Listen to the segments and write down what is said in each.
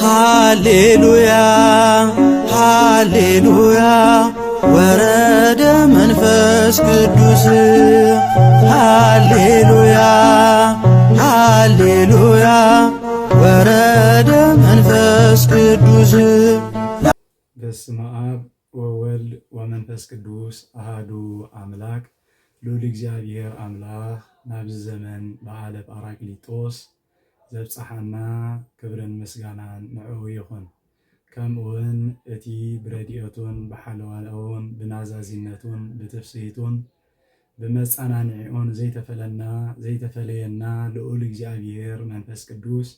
ሃሌሉያ ሃሌሉያ ወረደ መንፈስ ቅዱስ ሃሌሉያ ሃሌሉያ ወረደ መንፈስ ቅዱስ። በስመ አብ ወወልድ ወመንፈስ ቅዱስ አሃዱ አምላክ ልዑል እግዚአብሔር አምላክ ናብዚ ዘመን በዓለ ጳራቅሊጦስ ዘብጽሐና ክብርን ምስጋናን ንዕኡ ይኹን። ከምኡውን እቲ ብረድኤቱን ብሓለዋውን ብናዛዚነቱን ብትፍስሒቱን ብመጸናንዒኡን ዘይተፈለየና ልዑል እግዚአብሔር መንፈስ ቅዱስ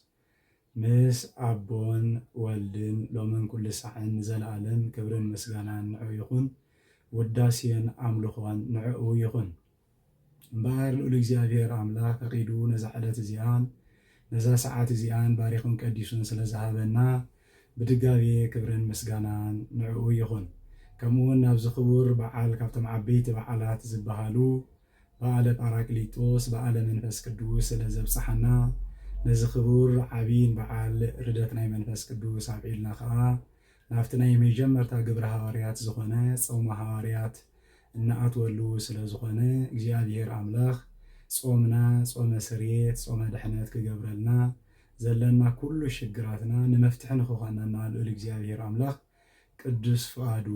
ምስ አቦን ወልድን ሎምን ኩሉ ሰዓን ዘለዓለም ክብርን ምስጋናን ንዕኡ ይኹን። ውዳሴን አምልኾን ንዕኡ ይኹን። እምበር ልዑል እግዚአብሔር አምላክ ፈቂዱ ነዛ ዕለት እዚኣን ነዛ ሰዓት እዚኣን ባሪኹን ቀዲሱን ስለ ዝሃበና ብድጋቤ ክብርን ምስጋናን ንዕኡ ይኹን። ከምኡውን ናብዚ ክቡር በዓል ካብቶም ዓበይቲ በዓላት ዝበሃሉ በዓለ ጳራቅሊጦስ በዓለ መንፈስ ቅዱስ ስለ ዘብጽሐና ነዚ ክቡር ዓብይን በዓል ርደት ናይ መንፈስ ቅዱስ አብዒልና ከዓ ናብቲ ናይ መጀመርታ ግብረ ሃዋርያት ዝኾነ ጾመ ሃዋርያት እናኣትወሉ ስለ ዝኾነ እግዚአብሔር አምላኽ ጾምና ጾመ ስርየት ጾመ ድሕነት ክገብረልና ዘለና ኩሉ ሽግራትና ንመፍትሒ ንክኾነና ልዑል እግዚአብሔር አምላኽ ቅዱስ ፍቃዱ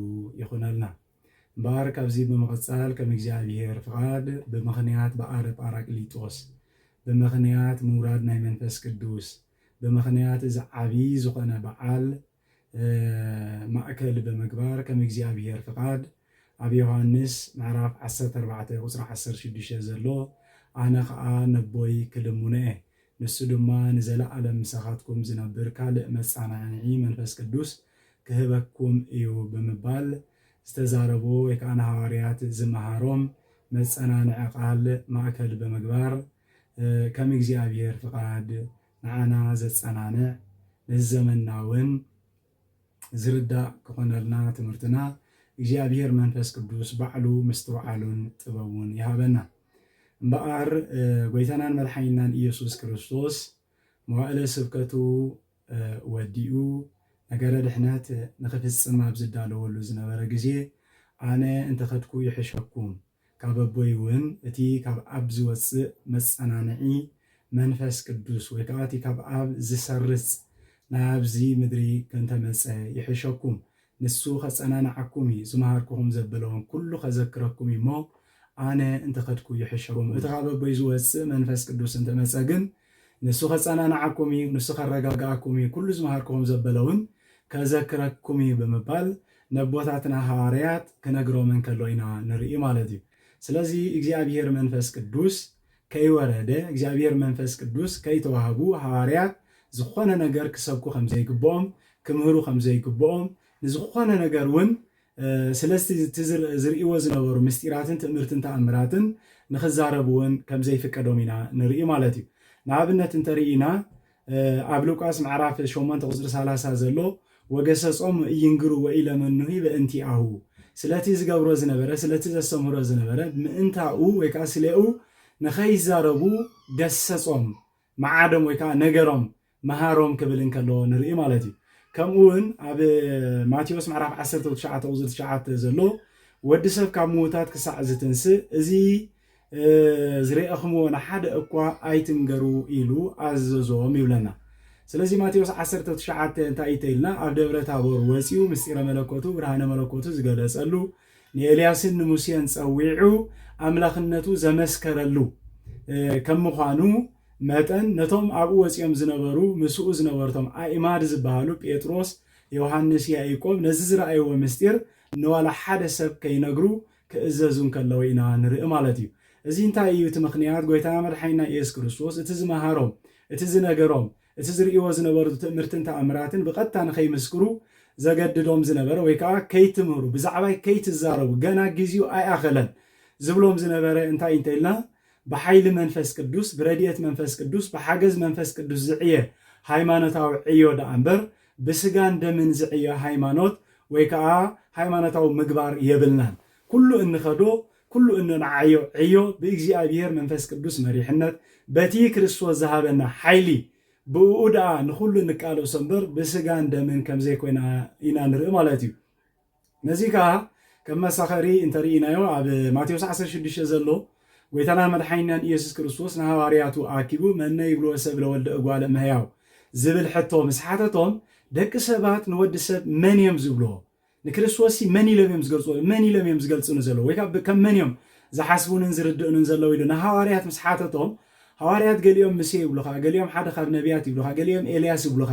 ይኹነልና። እምበር ካብዚ ብምቕፃል ከም እግዚአብሔር ፍቃድ ብምኽንያት በዓለ ጳራቅሊጦስ ብምኽንያት ምውራድ ናይ መንፈስ ቅዱስ ብምኽንያት እዚ ዓብይ ዝኾነ በዓል ማእከል ብምግባር ከም እግዚአብሔር ፍቃድ ኣብ ዮሃንስ ምዕራፍ 14 ቁፅሪ 16 ዘሎ ኣነ ከዓ ነቦይ ክልሙነ እየ ንሱ ድማ ንዘለዓለም ምሳኻትኩም ዝነብር ካልእ መጻናዕዒ መንፈስ ቅዱስ ክህበኩም እዩ ብምባል ዝተዛረቦ ወይ ከዓ ንሃዋርያት ዝመሃሮም መጸናንዒ ቃል ማእከል ብምግባር ከም እግዚአብሔር ፍቃድ ንዓና ዘጸናንዕ ንዘመናውን ዝርዳእ ክኾነልና ትምህርትና እግዚአብሔር መንፈስ ቅዱስ ባዕሉ ምስትውዓሉን ጥበቡን ይሃበና። እምበኣር ጎይታናን መድሓኒትናን ኢየሱስ ክርስቶስ መዋእለ ስብከቱ ወዲኡ ነገረ ድሕነት ንክፍጽም ኣብ ዝዳለወሉ ዝነበረ ግዜ ኣነ እንተኸድኩ ይሕሸኩም ካብ ኣቦይ እውን እቲ ካብ ኣብ ዝወፅእ መጸናንዒ መንፈስ ቅዱስ ወይ ከዓ እቲ ካብ ኣብ ዝሰርጽ ናብዚ ምድሪ ክንተመፀ ይሕሸኩም ንሱ ከጸናንዓኩም እዩ ዝመሃርክኹም ዘበለውን ኩሉ ከዘክረኩም እሞ ኣነ እንተኸድኩ ይሕሸኩም። እቲ ካብ ኣቦይ ዝወፅእ መንፈስ ቅዱስ እንተመፀ ግን ንሱ ከጸናንዓኩም እዩ ንሱ ከረጋግኣኩም እዩ ኩሉ ዝመሃርክኹም ዘበለውን ከዘክረኩም እዩ ብምባል ነቦታትና ሃዋርያት ክነግሮምን ከሎ ኢና ንርኢ ማለት እዩ። ስለዚ እግዚአብሔር መንፈስ ቅዱስ ከይወረደ እግዚአብሔር መንፈስ ቅዱስ ከይተዋህቡ ሃዋርያት ዝኾነ ነገር ክሰብኩ ከምዘይግብኦም ክምህሩ ከምዘይግብኦም ንዝኾነ ነገር እውን ስለዚ ዝርእይዎ ዝነበሩ ምስጢራትን ትምህርትን ተኣምራትን ንክዛረቡ እውን ከምዘይፍቀዶም ኢና ንርኢ ማለት እዩ። ንኣብነት እንተርኢና ኣብ ሉቃስ ምዕራፍ 8 ቁፅሪ 30 ዘሎ ወገሰጾም ኢይንግሩ ወኢለመኑሂ በእንቲአሁ ስለቲ ዝገብሮ ዝነበረ ስለቲ ዘስተምህሮ ዝነበረ ምእንታኡ ወይ ከዓ ስለኡ ንኸይዛረቡ ገሰጾም መዓዶም ወይ ከዓ ነገሮም መሃሮም ክብል እንከሎ ንርኢ ማለት እዩ። ከምኡውን ኣብ ማቴዎስ ምዕራፍ 19 ቁፅሪ 9 ዘሎ ወዲ ሰብ ካብ ምዉታት ክሳዕ ዝትንስእ እዚ ዝረአኽምዎ ንሓደ እኳ ኣይትንገሩ ኢሉ ኣዘዞም ይብለና። ስለዚ ማቴዎስ 19 እንታይ ተኢልና ኣብ ደብረ ታቦር ወፂኡ ምስጢረ መለኮቱ ብርሃነ መለኮቱ ዝገለጸሉ ንኤልያስን ንሙሴን ፀዊዑ ኣምላኽነቱ ዘመስከረሉ ከም ምዃኑ መጠን ነቶም ኣብኡ ወፂኦም ዝነበሩ ምስኡ ዝነበርቶም ኣእማድ ዝበሃሉ ጴጥሮስ፣ ዮሃንስ፣ ያዕቆብ ነዚ ዝረኣይዎ ምስጢር ንዋላ ሓደ ሰብ ከይነግሩ ክእዘዙን ከለዉ ኢና ንርኢ ማለት እዩ። እዚ እንታይ እዩ እቲ ምኽንያት? ጎይታና መድሓኒትና ኢየሱስ ክርስቶስ እቲ ዝመሃሮም እቲ ዝነገሮም እቲ ዝርእይዎ ዝነበሩ ትምህርትን ተኣምራትን ብቐጥታ ንኸይምስክሩ ዘገድዶም ዝነበረ ወይ ከዓ ከይትምህሩ ብዛዕባይ ከይትዛረቡ ገና ግዚኡ ኣይኣኸለን ዝብሎም ዝነበረ እንታይ እንተኢልና ብሓይሊ መንፈስ ቅዱስ ብረድኤት መንፈስ ቅዱስ ብሓገዝ መንፈስ ቅዱስ ዝዕየ ሃይማኖታዊ ዕዮ ዳኣ እምበር ብስጋን ደምን ዝዕየ ሃይማኖት ወይ ከዓ ሃይማኖታዊ ምግባር የብልናን። ኩሉ እንኸዶ ኩሉ እንንዓዮ ዕዮ ብእግዚአብሔር መንፈስ ቅዱስ መሪሕነት በቲ ክርስቶስ ዝሃበና ሓይሊ ብኡዳ ንኹሉ ንቃለው ሰንበር ብስጋን ደምን ከም ዘይኮይና ኢና ንርኢ ማለት እዩ ነዚ ከዓ ከም መሳኸሪ እንተርኢናዮ ኣብ ማቴዎስ 16 ዘሎ ጎይታና መድሓኒናን ኢየሱስ ክርስቶስ ንሃዋርያቱ ኣኪቡ መነ ይብልዎ ሰብ ለወልደ እጓለ እመሕያው ዝብል ሕቶ ምስ ሓተቶም ደቂ ሰባት ንወዲ ሰብ መን እዮም ዝብልዎ ንክርስቶስ መን ኢሎም እዮም ዝገልጽዎ መን ኢሎም እዮም ዝገልጽኑ ዘለዉ ወይ ከዓ ከም መን እዮም ዝሓስቡንን ዝርድኡንን ዘለዉ ኢሉ ንሃዋርያት ምስ ሓተቶም ሃዋርያት ገሊኦም ሙሴ ይብሉኻ ገሊኦም ሓደ ካብ ነቢያት ይብሉኻ ገሊኦም ኤልያስ ይብሉኻ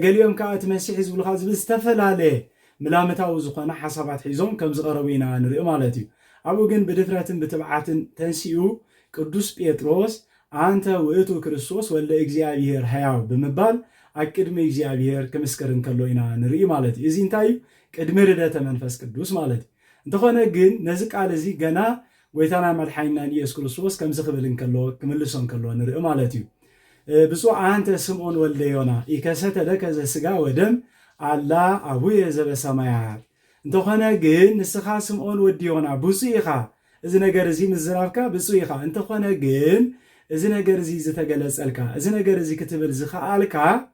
ገሊኦም ከዓ እቲ መሲሕ ዝብሉኻ ዝብል ዝተፈላለየ ملامتاو زخنا حسابات حيزون كم زغربينا نرئ مالتي أبو جن بدفرة بتبعات تنسيو قدوس بيتروس أنت وإتو كريستوس ولا إجزابير حياو بمبال أكيد ما إجزابير كمسكرن كلوينا نرئ مالتي إذن تايب كدمر ده تمنفس قدوس مالتي انتخونا جن نزك على زي جنا ويتانا مدحينا نيس كريستوس كم زغبلن كلو كملسون كلو نرئ مالتي بسوا أنت سمعون ولا يونا إكاسة لك زي سجا ودم على أبوي زب السمايات انتخونا جن نسخا سمعون وديونا بوسيخا إذا نجرزي مزرافكا بسويخا انتخونا جن إذا نجرزي زتجلس ألكا إذا نجرزي كتب الزخاء ألكا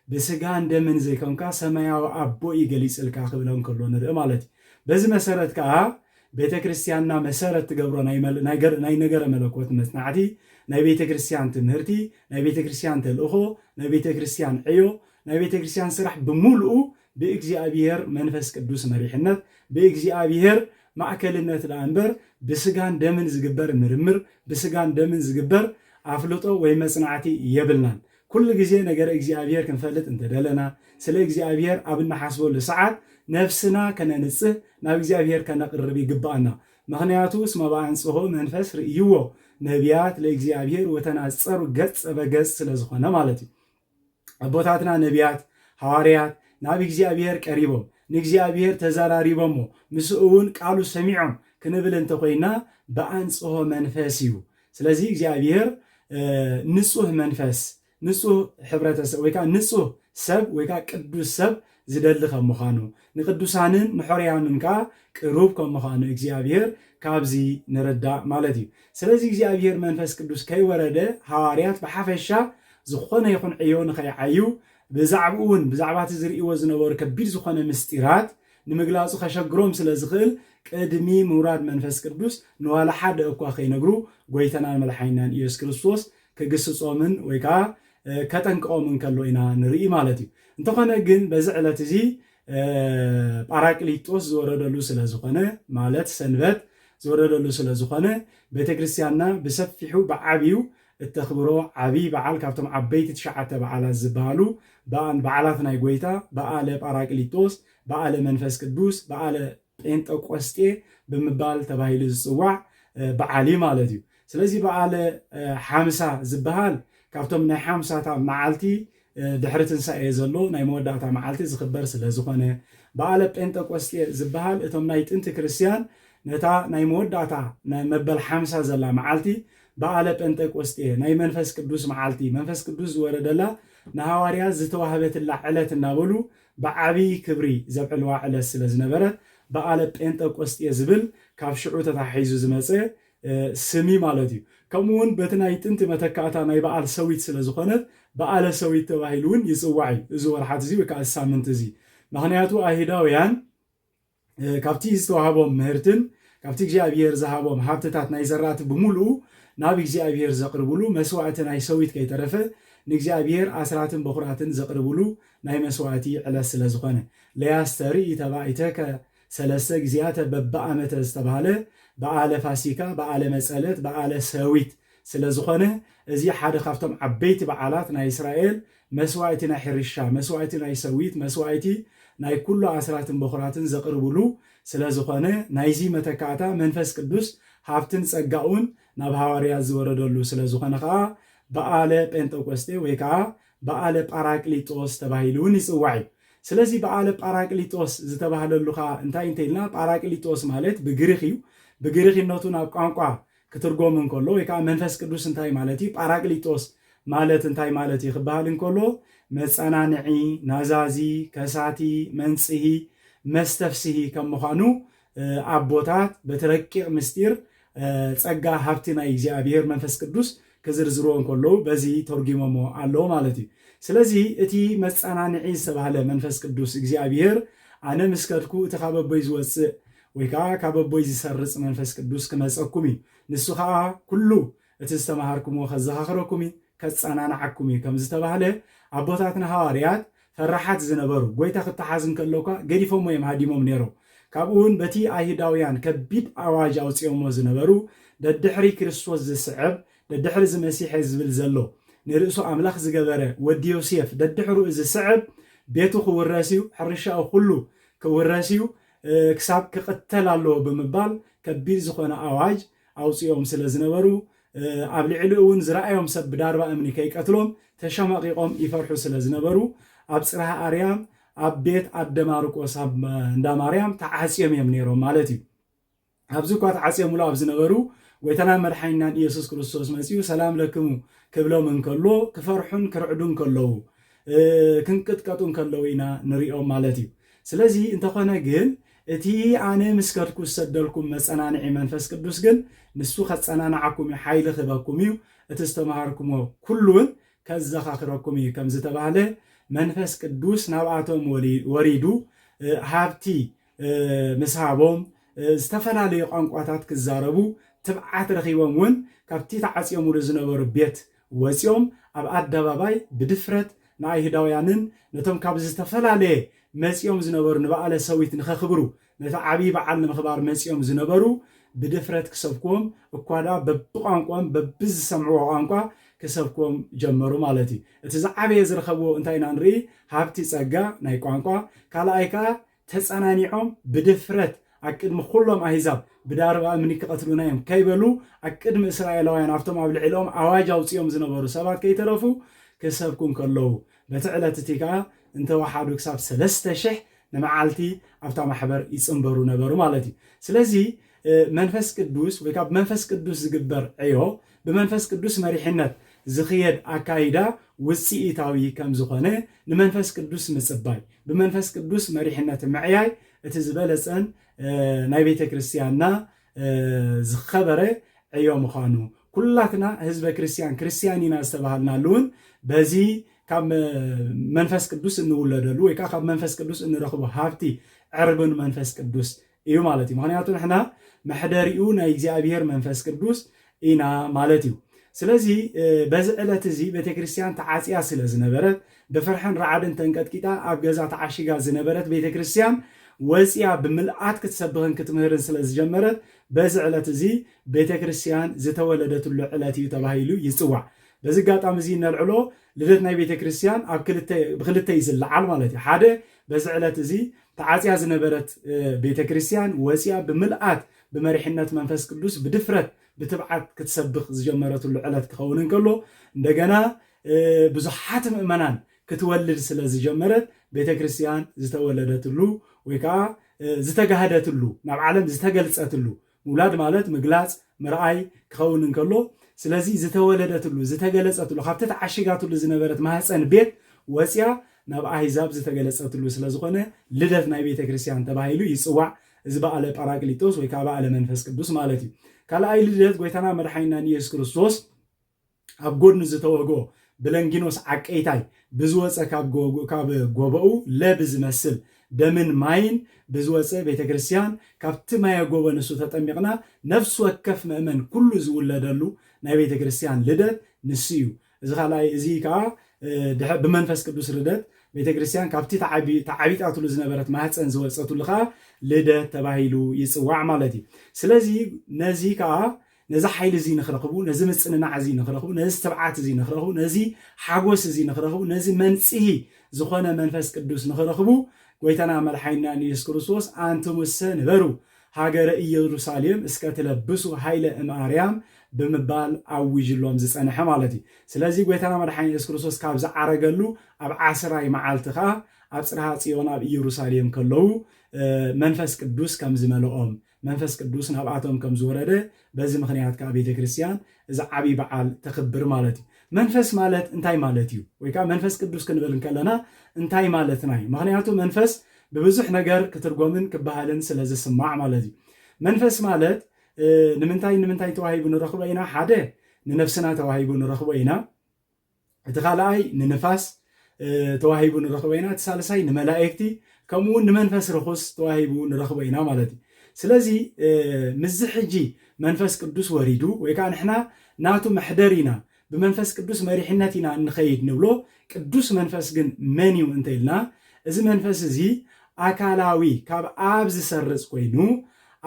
بسجان دمن زي كونكا سمايا وأبوي جليس ألكا قبلهم كلون الرمالتي بس مسارت كا بيت كريستياننا مسارت تجبرو ناي نجر ملكوت مسنعتي ناي بيت كريستيان تنهرتي ناي بيت كريستيان تلأخو ناي بيت كريستيان عيو ناي بيت كريستيان سرح بملؤو بإجزابير منفس قدوس مريحنت بإجزابير معكلنت الأنبر بسجان دمن زجبر مرمر بسجان دمن زجبر عفلطو ويمسنعتي يبلنا كل جزء نجر إجزابير كنفلت انت دلنا سلا إجزابير قبلنا حسبه لساعات نفسنا كنا نصه ناب إجزابير كنا قربي جبانا مغنياتو اسمه بعنصه منفس رئيوه نبيات لإجزابير وتناصر جس بجس لزخنا مالتي أبوتاتنا نبيات حواريات ناب إجزابير قريبهم نجزابير تزاراريبهم مسؤون قالوا سميعهم كنبل انت خوينا بعنصه منفسيو سلازي إجزابير نصه منفس نصه حبرته ويكا نصه سب ويكا قدوس سب زدلخ مخانو نقدوسانن نحوريانن كا قروب كم مخانو إجزابير كابزي نردا مالتي سلازي إجزابير منفس قدوس كي ورده حواريات بحفشا زخونه يكون عيون خي عيو بزعبات زرئيو زنبور كبير زخونه مستيرات نمغلاصو خشغروم سلازخل قدمي مراد منفس قدوس نوالا حد اكو خي نغرو غويتنا ملحينان ኢየሱስ ክርስቶስ ከግስጾምን ወይካ ከተንቆምን ከሎይና ንርኢ ማለት እዩ እንተኾነ ግን በዚ ዕለት እዚ ጳራቅሊጦስ ዝወረደሉ ስለዝኾነ ማለት ሰንበት ዝወረደሉ ስለዝኾነ ቤተክርስቲያንና ብሰፊሑ በዓቢዩ እተኽብሮ ዓቢ በዓል ካብቶም ዓበይቲ 9 በዓላት ዝበሃሉ በዓላት ናይ ጎይታ በዓለ ጳራቅሊጦስ በዓለ መንፈስ ቅዱስ በዓለ ጴንጤቆስጤ ብምባል ተባሂሉ ዝጽዋዕ በዓሊ ማለት እዩ ስለዚህ በዓለ 50 ዝበሃል ካብቶም ናይ 50 መዓልቲ ድሕሪ ትንሳኤ ዘሎ ናይ መወዳእታ መዓልቲ ዝኽበር ስለዝኾነ በዓለ ጴንጤቆስጤ ዝበሃል እቶም ናይ ጥንቲ ክርስቲያን ነታ ናይ መወዳእታ ናይ መበል 50 ዘላ መዓልቲ በዓለ ጴንጤቆስጤ ናይ መንፈስ ቅዱስ መዓልቲ መንፈስ ቅዱስ ዝወረደላ ንሃዋርያት ዝተዋህበትላ ዕለት እናበሉ ብዓቢ ክብሪ ዘብዕልዋ ዕለት ስለዝነበረት በዓለ ጴንጤቆስጤ ዝብል ካብ ሽዑ ተታሒዙ ዝመፀ ስሚ ማለት እዩ ከምኡውን በቲ ናይ ጥንቲ መተካእታ ናይ በዓል ሰዊት ስለዝኾነት በዓለ ሰዊት ተባሂሉን ይፅዋዕ እዩ እዚ ወርሓት እዚ ወይ ከዓ ሳምንት እዚ ምክንያቱ አይሁዳውያን ካብቲ ዝተዋሃቦም ምህርትን ካብቲ እግዚአብሔር ዝሃቦም ሃብትታት ናይ ዘራት ብምሉኡ ናብ እግዚአብሔር ዘቅርብሉ መስዋዕቲ ናይ ሰዊት ከይተረፈ ንእግዚአብሔር አስራትን በኩራትን ዘቅርብሉ ናይ መስዋዕቲ ዕለት ስለዝኾነ ለያስተሪ ተባኢተከ ሰለስተ ግዚያተ በበዓመተ ዝተባሃለ በዓለ ፋሲካ በዓለ መጸለት በዓለ ሰዊት ስለዝኾነ እዚ ሓደ ካብቶም ዓበይቲ በዓላት ናይ እስራኤል መስዋዕቲ ናይ ሕርሻ መስዋዕቲ ናይ ሰዊት መስዋዕቲ ናይ ኩሉ አስራትን በኩራትን ዘቅርብሉ ስለዝኾነ ናይዚ መተካእታ መንፈስ ቅዱስ ሃብትን ጸጋኡን ናብ ሃዋርያት ዝወረደሉ ስለዝኾነ ከዓ በዓለ ጴንጤቆስጤ ወይ ከዓ በዓለ ጳራቅሊጦስ ተባሂሉን ይጽዋዕ እዩ ስለዚ በዓለ ጳራቅሊጦስ ዝተባሃለሉ ከዓ እንታይ እንተይልና ጳራቅሊጦስ ማለት ብግሪክ እዩ ብግሪክነቱ ናብ ቋንቋ ክትርጎም እንከሎ ወይ ከዓ መንፈስ ቅዱስ እንታይ ማለት እዩ ጳራቅሊጦስ ማለት እንታይ ማለት እዩ ክበሃል እንከሎ መጸናንዒ ናዛዚ ከሳቲ መንጽሂ መስተፍስሂ ከም ምዃኑ አቦታት በተረቂቕ ምስጢር ጸጋ ሃብቲ ናይ እግዚአብሔር መንፈስ ቅዱስ ክዝርዝርዎ እንከለዉ በዚ ተርጊሞሞ ኣለዎ ማለት እዩ። ስለዚ እቲ መፀናንዒ ዝተባሃለ መንፈስ ቅዱስ እግዚኣብሔር ኣነ ምስ ከድኩ እቲ ካብ ኣቦይ ዝወፅእ ወይ ከዓ ካብ ኣቦይ ዝሰርፅ መንፈስ ቅዱስ ክመፀኩም እዩ። ንሱ ከዓ ኩሉ እቲ ዝተምሃርኩምዎ ከዘኻኽረኩም እዩ፣ ከፀናንዓኩም እዩ ከም ዝተባሃለ ኣቦታትና ሃዋርያት ፈራሓት ዝነበሩ ጎይታ ክትሓዝ እንከለውካ ገዲፎሞ እዮም ሃዲሞም ነይሮም። ካብኡ እውን በቲ ኣይሁዳውያን ከቢድ ኣዋጅ ኣውፂኦሞ ዝነበሩ ደድሕሪ ክርስቶስ ዝስዕብ ደድሕሪ ዝመሲሐ ዝብል ዘሎ ንርእሱ ኣምላኽ ዝገበረ ወዲ ዮሴፍ ደድሕሩ ዝስዕብ ቤቱ ክውረስ እዩ፣ ሕርሻኡ ኩሉ ክውረስ እዩ፣ ክሳብ ክቕተል ኣለዎ ብምባል ከቢድ ዝኾነ ኣዋጅ ኣውፂኦም ስለ ዝነበሩ ኣብ ልዕሊ እውን ዝረኣዮም ሰብ ብዳርባ እምኒ ከይቀትሎም ተሸማቂቆም ይፈርሑ ስለ ዝነበሩ ኣብ ፅርሐ ኣርያም ኣብ ቤት ኣደ ማርቆስ ኣብ እንዳ ማርያም ተዓፅዮም እዮም ነይሮም ማለት እዩ። ኣብዚ እኳ ተዓፅዮምሉ ኣብ ዝነበሩ ጎይታና መድሓኒናን ኢየሱስ ክርስቶስ መፂኡ ሰላም ለክሙ ክብሎም እንከሎ ክፈርሑን ክርዕዱን ከለዉ ክንቅጥቀጡን ከለዉ ኢና ንሪኦም ማለት እዩ። ስለዚ እንተኾነ ግን እቲ ኣነ ምስ ከድኩ ዝሰደልኩም መፀናንዒ መንፈስ ቅዱስ ግን ንሱ ከፀናንዓኩም እዩ፣ ሓይሊ ክህበኩም እዩ፣ እቲ ዝተምሃርኩሞ ኩሉውን ከዘኻኽረኩም እዩ ከም ዝተባሃለ መንፈስ ቅዱስ ናብኣቶም ወሪዱ ሃብቲ ምስሃቦም ዝተፈላለዩ ቋንቋታት ክዛረቡ ትብዓት ረኺቦም እውን ካብቲ ተዓፅዮምሉ ዝነበሩ ቤት ወፂኦም ኣብ ኣደባባይ ብድፍረት ንኣይሁዳውያንን ነቶም ካብ ዝተፈላለየ መፂኦም ዝነበሩ ንበዓለ ሰዊት ንኸኽብሩ ነቲ ዓብዪ በዓል ንምኽባር መፂኦም ዝነበሩ ብድፍረት ክሰብክዎም እኳዳ በብቋንቋም በብዝሰምዕዎ ቋንቋ ክሰብክዎም ጀመሩ ማለት እዩ። እቲ ዝዓበየ ዝረኸብዎ እንታይ ኢና ንርኢ? ሃብቲ ፀጋ ናይ ቋንቋ፣ ካልኣይ ከዓ ተፀናኒዖም ብድፍረት ኣብ ቅድሚ ኩሎም ኣሂዛብ ብዳርባ እምኒ ክቐትሉና እዮም ከይበሉ ኣብ ቅድሚ እስራኤላውያን ኣብቶም ኣብ ልዕሊኦም ኣዋጅ ኣውፂኦም ዝነበሩ ሰባት ከይተረፉ ክሰብኩን ከለዉ በቲ ዕለት እቲ ከዓ እንተወሓዱ ክሳብ 3000 ንመዓልቲ ኣብታ ማሕበር ይፅንበሩ ነበሩ ማለት እዩ። ስለዚ መንፈስ ቅዱስ ወይ ካብ መንፈስ ቅዱስ ዝግበር ዕዮ ብመንፈስ ቅዱስ መሪሕነት ዝኽየድ ኣካይዳ ውፅኢታዊ ከም ዝኾነ ንመንፈስ ቅዱስ ምፅባይ ብመንፈስ ቅዱስ መሪሕነት ምዕያይ እቲ ዝበለፀን ናይ ቤተ ክርስቲያንና ዝኸበረ ዕዮ ምዃኑ ኩላትና ህዝበ ክርስቲያን ኢና ዝተባሃልናሉ እውን በዚ ካብ መንፈስ ቅዱስ እንውለደሉ ወይ ከዓ ካብ መንፈስ ቅዱስ እንረኽቦ ሃብቲ ዕርብን መንፈስ ቅዱስ እዩ ማለት እዩ። ምክንያቱ ንሕና መሕደሪኡ ናይ እግዚኣብሔር መንፈስ ቅዱስ ኢና ማለት እዩ። ስለዚ በዚ ዕለት እዚ ቤተክርስቲያን ተዓፅያ ስለ ዝነበረት ብፍርሕን ረዓድን ተንቀጥቂጣ ኣብ ገዛ ተዓሽጋ ዝነበረት ቤተክርስቲያን ወፅያ ብምልኣት ክትሰብኽን ክትምህርን ስለ ዝጀመረት በዚ ዕለት እዚ ቤተክርስቲያን ዝተወለደትሉ ዕለት እዩ ተባሂሉ ይፅዋዕ። በዚ ጋጣሚ እዚ ነልዕሎ ልደት ናይ ቤተክርስቲያን ኣብ ብክልተ ይዝለዓል ማለት እዩ። ሓደ በዚ ዕለት እዚ ተዓፅያ ዝነበረት ቤተክርስቲያን ወፅያ ብምልኣት ብመሪሕነት መንፈስ ቅዱስ ብድፍረት ብትብዓት ክትሰብኽ ዝጀመረትሉ ዕለት ክኸውን እንከሎ እንደገና ብዙሓት ምእመናን ክትወልድ ስለ ዝጀመረት ቤተክርስቲያን ዝተወለደትሉ ወይ ከዓ ዝተጋህደትሉ ናብ ዓለም ዝተገልፀትሉ ምውላድ ማለት ምግላፅ ምርኣይ ክኸውን እንከሎ ስለዚ ዝተወለደትሉ ዝተገለፀትሉ ካብቲ ተዓሽጋትሉ ዝነበረት ማህፀን ቤት ወፅያ ናብ ኣሂዛብ ዝተገለፀትሉ ስለ ዝኾነ ልደት ናይ ቤተክርስቲያን ተባሂሉ ይፅዋዕ። እዚ በዓለ ጳራቅሊጦስ ወይ ከዓ በዓለ መንፈስ ቅዱስ ማለት እዩ። ካልኣይ ልደት ጎይታና መድሓኒናን ኢየሱስ ክርስቶስ ኣብ ጎድኑ ዝተወግኦ ብለንጊኖስ ዓቀይታይ ብዝወፀ ካብ ጎበኡ ለብዝመስል ደምን ማይን ብዝወፀ ቤተክርስቲያን ካብቲ ማየ ጎቦ ንሱ ተጠሚቕና ነፍሲ ወከፍ ምእመን ኩሉ ዝውለደሉ ናይ ቤተክርስቲያን ልደት ንሱ እዩ። እዚ ካልኣይ እዚ ከዓ ብመንፈስ ቅዱስ ልደት ቤተክርስቲያን ካብቲ ተዓቢጣትሉ ዝነበረት ማህፀን ዝወፀትሉ ከዓ ልደት ተባሂሉ ይፅዋዕ ማለት እዩ። ስለዚ ነዚ ከዓ ነዚ ሓይሊ እዚ ንኽረኽቡ ነዚ ምፅንናዕ እዚ ንኽረኽቡ ነዚ ትብዓት እዚ ንኽረኽቡ ነዚ ሓጎስ እዚ ንኽረኽቡ ነዚ መንፅሂ ዝኾነ መንፈስ ቅዱስ ንኽረኽቡ ጎይታና መድሓኒናን ኢየሱስ ክርስቶስ አንትሙሰ ንበሩ ሃገረ ኢየሩሳሌም እስከ ትለብሱ ሃይለ እምአርያም ብምባል ኣዊጅሎም ዝፀንሐ ማለት እዩ። ስለዚ ጎይታና መድሓኒት ኢየሱስ ክርስቶስ ካብ ዝዓረገሉ ኣብ 10 መዓልቲ ከዓ ኣብ ፅርሐ ጽዮን ኣብ ኢየሩሳሌም ከለዉ መንፈስ ቅዱስ ከም ዝመልኦም መንፈስ ቅዱስ ናብኣቶም ከም ዝወረደ በዚ ምክንያት ከዓ ቤተክርስቲያን እዚ ዓብይ በዓል ተኽብር ማለት እዩ። መንፈስ ማለት እንታይ ማለት እዩ? ወይ ከዓ መንፈስ ቅዱስ ክንብል ከለና እንታይ ማለትና እዩ? ምክንያቱ መንፈስ ብብዙሕ ነገር ክትርጎምን ክበሃልን ስለ ዝስማዕ ማለት እዩ። መንፈስ ማለት ንምንታይ ተዋሂቡ ንረኽቦ ኢና? ሓደ ንነፍስና ተዋሂቡ ንረኽቦ ኢና እቲ ካልኣይ ንንፋስ ተዋሂቡ ንረኽቦ ኢና እቲ ሳልሳይ ንመላእክቲ ከምኡ እውን ንመንፈስ ርኩስ ተዋሂቡ ንረኽቦ ኢና ማለት እዩ ስለዚ ምዝ ሕጂ መንፈስ ቅዱስ ወሪዱ ወይ ከዓ ንሕና ናቱ መሕደር ኢና ብመንፈስ ቅዱስ መሪሕነት ኢና እንኸይድ ንብሎ ቅዱስ መንፈስ ግን መን እዩ እንተኢልና እዚ መንፈስ እዚ ኣካላዊ ካብ ኣብ ዝሰርጽ ኮይኑ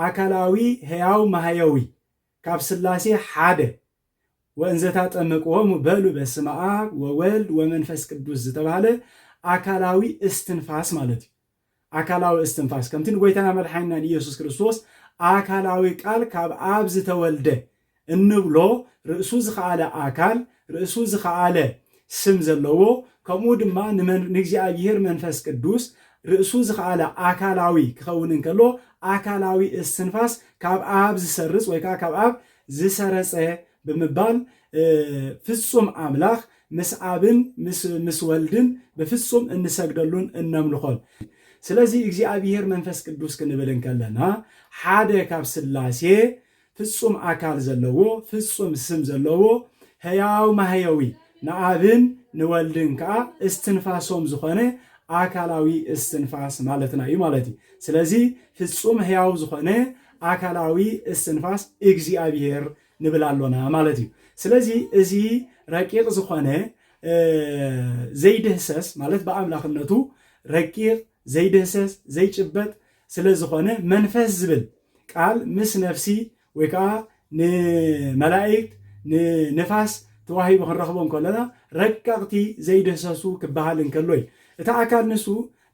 ኣካላዊ ሕያው ማህያዊ ካብ ስላሴ ሓደ ወእንዘታ ጠመቅዎሙ በሉ በስመ አብ ወወልድ ወመንፈስ ቅዱስ ዝተባሃለ ኣካላዊ እስትንፋስ ማለት እዩ ኣካላዊ እስትንፋስ ከምቲ ንጎይታና መድሓኒና ኢየሱስ ክርስቶስ ኣካላዊ ቃል ካብ ኣብ ዝተወልደ እንብሎ ርእሱ ዝኸኣለ ኣካል ርእሱ ዝኸኣለ ስም ዘለዎ ከምኡ ድማ ንእግዚአብሔር መንፈስ ቅዱስ ርእሱ ዝኸኣለ ኣካላዊ ክኸውን እንከሎ ኣካላዊ እስትንፋስ ካብ ኣብ ዝሰርጽ ወይ ከዓ ካብ ኣብ ዝሰረጸ ብምባል ፍጹም ኣምላኽ ምስ ኣብን ምስ ወልድን ብፍጹም እንሰግደሉን እነምልኾን ስለዚ እግዚአብሔር መንፈስ ቅዱስ ክንብል እንከለና ሓደ ካብ ስላሴ ፍጹም ኣካል ዘለዎ ፍጹም ስም ዘለዎ ሕያው ማህያዊ ንኣብን ንወልድን ከዓ እስትንፋሶም ዝኾነ ኣካላዊ እስትንፋስ ማለትና እዩ ማለት እዩ ስለዚ ፍጹም ሕያው ዝኾነ ኣካላዊ እስትንፋስ እግዚአብሔር ንብል ኣሎና ማለት እዩ ስለዚ እዚ ረቂቕ ዝኾነ ዘይድህሰስ ማለት ብኣምላኽነቱ ረቂቕ ዘይድህሰስ ዘይጭበጥ ስለ ዝኾነ መንፈስ ዝብል ቃል ምስ ነፍሲ ወይ ከዓ ንመላእክት ንንፋስ ተዋሂቡ ክንረኽቦ ከለና ረቀቕቲ ዘይድህሰሱ ክበሃል እንከሎ እዩ እቲ ኣካል ንሱ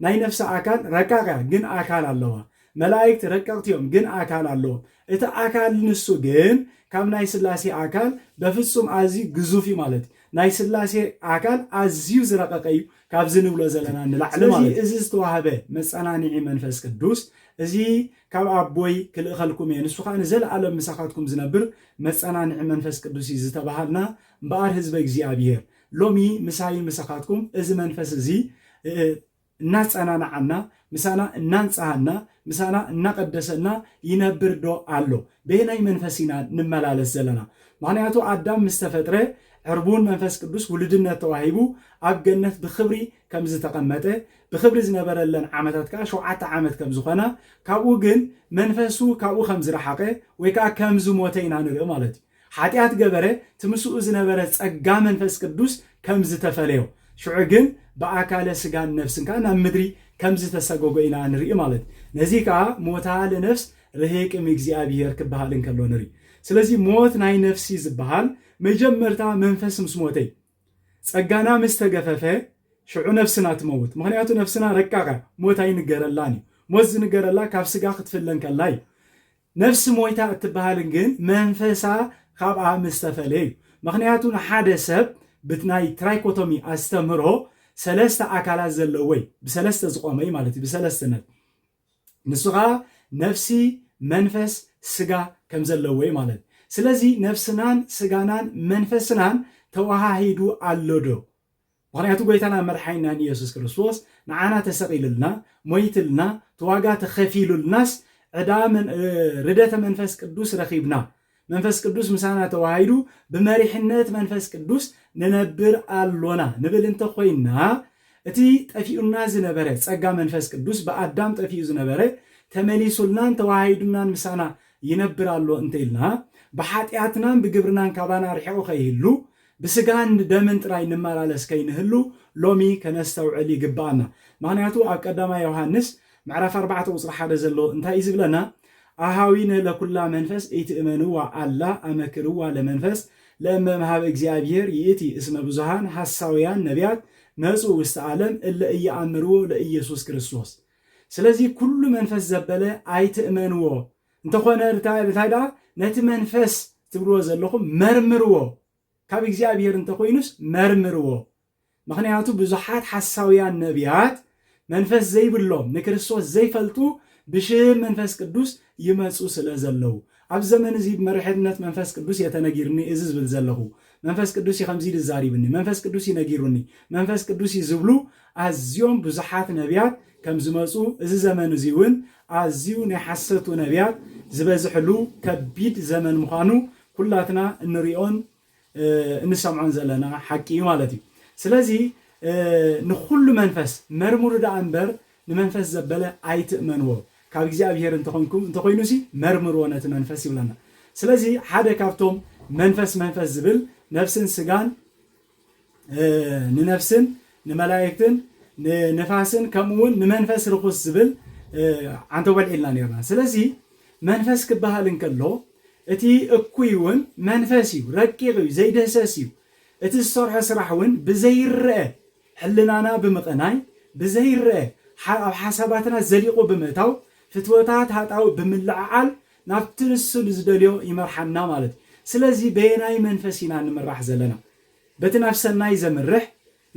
ናይ ነፍሲ ኣካል ረቃቕ ግን ኣካል ኣለዋ መላእክት ረቀቕቲ እዮም ግን ኣካል ኣለዎም እቲ ኣካል ንሱ ግን ካብ ናይ ስላሴ ኣካል በፍጹም ኣዝዩ ግዙፍ እዩ ማለት እዩ ናይ ስላሴ ኣካል ኣዝዩ ዝረቀቀ እዩ ካብዚ ንብሎ ዘለና ንላዕሊ ማለት እዚ ዝተዋህበ መጸናኒዒ መንፈስ ቅዱስ እዚ ካብ ኣቦይ ክልእኸልኩም እየ ንሱ ከዓ ንዘለኣለም ምሳኻትኩም ዝነብር መጸናኒዒ መንፈስ ቅዱስ እዩ ዝተባሃልና እምበኣር ህዝበ እግዚኣብሔር ሎሚ ምሳይን ምሳኻትኩም እዚ መንፈስ እዚ እናጸናንዓና ምሳና እናንጻሃና ምሳና እናቀደሰና ይነብር ዶ ኣሎ በናይ መንፈስ ኢና ንመላለስ ዘለና ምክንያቱ ኣዳም ምስ ተፈጥረ ዕርቡን መንፈስ ቅዱስ ውልድነት ተዋሂቡ ኣብ ገነት ብክብሪ ከም ዝተቐመጠ ብክብሪ ዝነበረለን ዓመታት ከዓ 7 ዓመት ከም ዝኾና ካብኡ ግን መንፈሱ ካብኡ ከም ዝረሓቀ ወይ ከዓ ከም ዝሞተ ኢና ንርኢ ማለት እዩ ሓጢአት ገበረ ትምስኡ ዝነበረ ጸጋ መንፈስ ቅዱስ ከም ዝተፈለዮ ሽዑ ግን በአካለ ስጋን ነፍስን ከዓ ናብ ምድሪ ከም ዝተሰጎጎ ኢና ንርኢ ማለት ነዚ ከዓ ሞታ ለነፍስ ረሄቅም እግዚአብሔር ክበሃል እንከሎ ንርኢ ስለዚ ሞት ናይ ነፍሲ ዝበሃል መጀመርታ መንፈስ ምስ ሞተይ ጸጋና ምስ ተገፈፈ ሽዑ ነፍስና ትመውት ምክንያቱ ነፍስና ረቃቃ ሞት ኣይንገረላን እዩ ሞት ዝንገረላ ካብ ስጋ ክትፍለን ከላ እዩ ነፍሲ ሞይታ እትበሃል ግን መንፈሳ ካብኣ ምስ ተፈለየ እዩ ምክንያቱ ንሓደ ሰብ ብትናይ ትራይኮቶሚ ኣስተምህሮ ሰለስተ ኣካላት ዘለወይ ብሰለስተ ዝቆመይ ማለት እዩ ብሰለስተነት ንሱኻ ነፍሲ መንፈስ ስጋ ከም ዘለወይ ማለት ስለዚ ነፍስናን ስጋናን መንፈስናን ተዋሃሂዱ ኣሎዶ ምክንያቱ ጎይታና መድሓኒና ኢየሱስ ክርስቶስ ንዓና ተሰቂልልና ሞይትልና ተዋጋ ተኸፊሉልናስ ዕዳ ርደተ መንፈስ ቅዱስ ረኺብና መንፈስ ቅዱስ ምሳና ተዋሂዱ ብመሪሕነት መንፈስ ቅዱስ ንነብር ኣሎና ንብል እንተ ኮይና እቲ ጠፊኡና ዝነበረ ጸጋ መንፈስ ቅዱስ በአዳም ጠፊኡ ዝነበረ ተመሊሱልናን ተዋሂዱናን ምሳና ይነብር ኣሎ እንተኢልና ብሓጢአትናን ብግብርናን ካባና ርሒቁ ከይህሉ ብስጋን ደምን ጥራይ ንመላለስ ከይንህሉ ሎሚ ከነስተውዕል ይግባአና ምክንያቱ ኣብ ቀዳማይ ዮሐንስ ምዕራፍ 4 ቁጽሪ 1 ዘሎ እንታይ ዝብለና ኣሃዊነ ለኩላ መንፈስ ኢትእመንዋ አላ አመክርዋ ለመንፈስ ለመምሃብ እግዚአብሔር ይእቲ እስመ ብዙሃን ሐሳውያን ነቢያት መጹ ውስተ ዓለም እለ እያአምርዎ ለኢየሱስ ክርስቶስ ስለዚ ኩሉ መንፈስ ዘበለ ኣይትእመንዎ እንተኾነ ርታይዳ ነቲ መንፈስ ትብልዎ ዘለኹም መርምርዎ ካብ እግዚአብሔር እንተኮይኑስ መርምርዎ ምክንያቱ ብዙሓት ሐሳውያን ነቢያት መንፈስ ዘይብሎም ንክርስቶስ ዘይፈልጡ ብሽም መንፈስ ቅዱስ ይመጹ ስለ ዘለው ኣብ ዘመን እዚ መርሕነት መንፈስ ቅዱስ የተነጊርኒ እዚ ዝብል ዘለኹ መንፈስ ቅዱስ ይኸምዚ ዝዛሪብኒ መንፈስ ቅዱስ ይነጊሩኒ መንፈስ ቅዱስ ይዝብሉ ኣዝዮም ብዙሓት ነቢያት ከም ዝመጹ እዚ ዘመን እዚ እውን ኣዝዩ ናይ ሐሰቱ ነቢያት ዝበዝሕሉ ከቢድ ዘመን ምዃኑ ኩላትና እንሪኦን እንሰምዖን ዘለና ሓቂ ማለት እዩ ስለዚህ ንኹሉ መንፈስ መርምሩ ዳ እምበር ንመንፈስ ዘበለ ኣይትእመንዎ ካብ እግዚአብሔር እንተኮይኑ ሲ መርምርዎ ነቲ መንፈስ ይብለና ስለዚህ ሓደ ካብቶም መንፈስ ዝብል ነፍስን ስጋን ንነፍስን ንመላእክትን ንነፋስን ከምኡውን ንመንፈስ ርኩስ ዝብል አንተ ወልዒልና ነርና ስለዚህ መንፈስ ክበሃል እንከሎ እቲ እኩይውን መንፈስ እዩ ረቂቕ እዩ ዘይደሰስ እዩ እቲ ዝሰርሖ ስራሕ እውን ብዘይርአ ሕልናና ብምቕናይ ብዘይርአ ኣብ ሓሳባትና ዘሊቑ ብምእታው ፍትወታት ሃጣው ብምልዓዓል ናብቲ ንሱ ዝደልዮ ይመርሓና ማለት ስለዚ በየናይ መንፈስ ኢና ንምራሕ ዘለና በቲ ናብ ሰናይ ዘምርሕ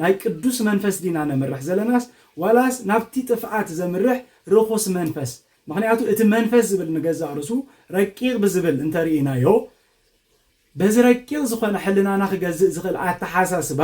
ናይ ቅዱስ መንፈስ ዲና ነምርሕ ዘለናስ ዋላስ ናብቲ ጥፍኣት ዘምርሕ ርኩስ መንፈስ ምክንያቱ እቲ መንፈስ ዝብል ንገዛ ርሱ ረቂቕ ብዝብል እንተርኢናዮ በዚ ረቂቕ ዝኾነ ሕልናና ክገዝእ ዝኽእል ኣተሓሳስባ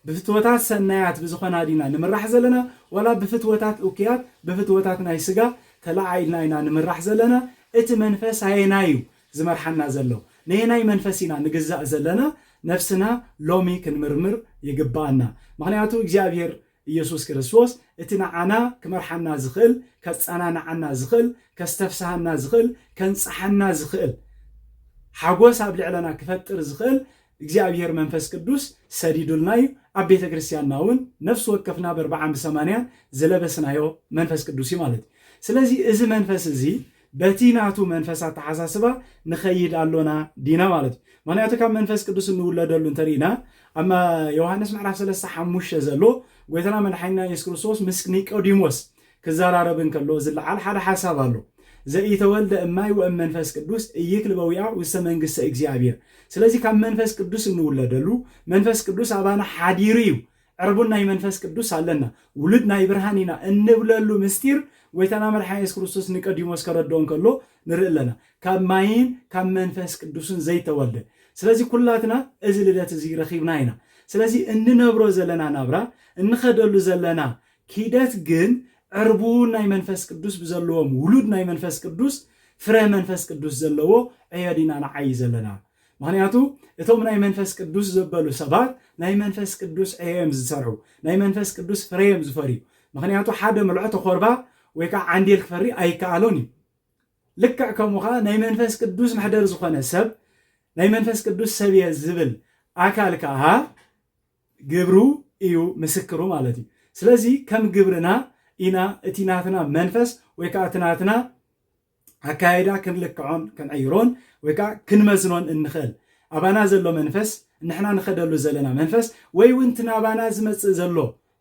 ብፍትወታት ሰናያት ብዝኾና ዲና ንምራሕ ዘለና ወላ ብፍትወታት እኩያት ብፍትወታት ናይ ስጋ ተላዓይልና ኢና ንምራሕ ዘለና እቲ መንፈስ ሃየናዩ ዝመርሓና ዘሎ ነየናይ መንፈስ ኢና ንግዛእ ዘለና ነፍስና ሎሚ ክንምርምር ይግባአና ምክንያቱ እግዚአብሔር ኢየሱስ ክርስቶስ እቲ ንዓና ክመርሓና ዝኽእል ከፀናንዓና ዝኽእል ከስተፍስሃና ዝኽእል ከንፀሓና ዝኽእል ሓጎስ ኣብ ልዕለና ክፈጥር ዝኽእል እግዚአብሔር መንፈስ ቅዱስ ሰዲዱልና እዩ ኣብ ቤተ ክርስቲያንና እውን ነፍሲ ወከፍና ብ40 ዝለበስናዮ መንፈስ ቅዱስ ማለት ስለዚህ እዚ መንፈስ እዚ በቲ ናቱ መንፈሳት ተሓሳስባ ንኸይድ ኣሎና ዲና ማለት ምክንያቱ ካብ መንፈስ ቅዱስ እንውለደሉ እንተሪኢና ኣማ ዮሐንስ ምዕራፍ 3:5 ዘሎ ጎይታና መድሓኒትና ኢየሱስ ክርስቶስ ምስ ኒቆዲሞስ ክዘራረብ እንከሎ ዝለዓል ሓደ ሓሳብ ኣሎ ዘኢተወልደ እማይ ወእም መንፈስ ቅዱስ ኢይክልበዊያ ውስተ መንግስተ እግዚአብሔር ስለዚህ ካብ መንፈስ ቅዱስ እንውለደሉ መንፈስ ቅዱስ ኣባና ሓዲሩ እዩ ዕርቡን ናይ መንፈስ ቅዱስ ኣለና ውሉድ ናይ ብርሃን ኢና እንብለሉ ምስጢር ጎይታና መድሓኒትና ኢየሱስ ክርስቶስ ኒቆዲሞስ ከረድኦ እንከሎ ንርኢ ኣለና ካብ ማይን ካብ መንፈስ ቅዱስን ዘይተወልደ ስለዚህ ኩላትና እዚ ልደት እዚ ረኺብና ኢና ስለዚህ እንነብሮ ዘለና ናብራ እንኸደሉ ዘለና ኪደት ግን ዕርቡን ናይ መንፈስ ቅዱስ ብዘለዎም ውሉድ ናይ መንፈስ ቅዱስ ፍረ መንፈስ ቅዱስ ዘለዎ ዕየዲና ንዓይ ዘለና ምክንያቱ እቶም ናይ መንፈስ ቅዱስ ዘበሉ ሰባት ናይ መንፈስ ቅዱስ ዕዮም ዝሰርሑ ናይ መንፈስ ቅዱስ ፍረዮም ዝፈርዩ ምክንያቱ ሓደ መልዕቶ ኮርባ ወይ ከዓ ዓንዴል ክፈሪ ኣይከኣሎን እዩ ልክዕ ከምኡ ከዓ ናይ መንፈስ ቅዱስ ማሕደር ዝኾነ ሰብ ናይ መንፈስ ቅዱስ ሰብየ ዝብል ኣካል ከዓ ግብሩ እዩ ምስክሩ ማለት እዩ ስለዚ ከም ግብርና ኢና እቲ ናትና መንፈስ ወይ ከዓ እቲ ናትና ኣካይዳ ክንልክዖን ክንዕይሮን ወይ ከዓ ክንመዝኖን እንኽእል ኣባና ዘሎ መንፈስ ንሕና ንኸደሉ ዘለና መንፈስ ወይ እውን እቲ ናባና ዝመፅእ ዘሎ